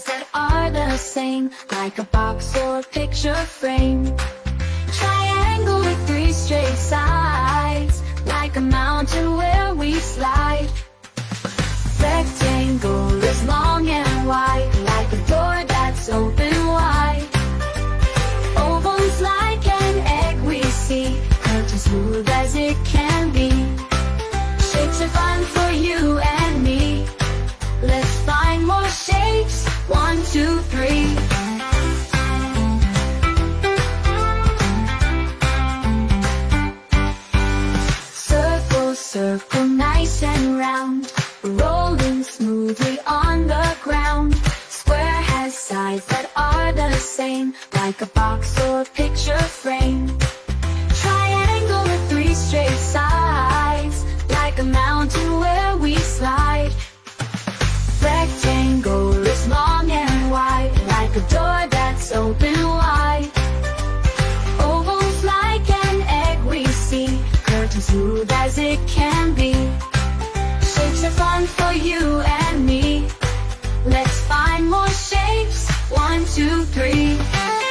that are the same, like a box or a picture frame. Triangle with three straight sides, like a mountain where we slide. Rectangle is long and wide, like a door that's open wide. Oval's like an egg we see, curved as smooth as it can be. Shapes are fun for you and me. Let's find more shapes. 1, 2, 3. Circle, circle, nice and round, rolling smoothly on the ground. Square has sides that are the same, like a box or a picture frame. Triangle with three straight sides, like a mountain where we slide. Rectangle is long and wide, like a door that's open wide. Oval's like an egg we see, curved as smooth as it can be. Shapes are fun for you and me. Let's find more shapes. 1, 2, 3.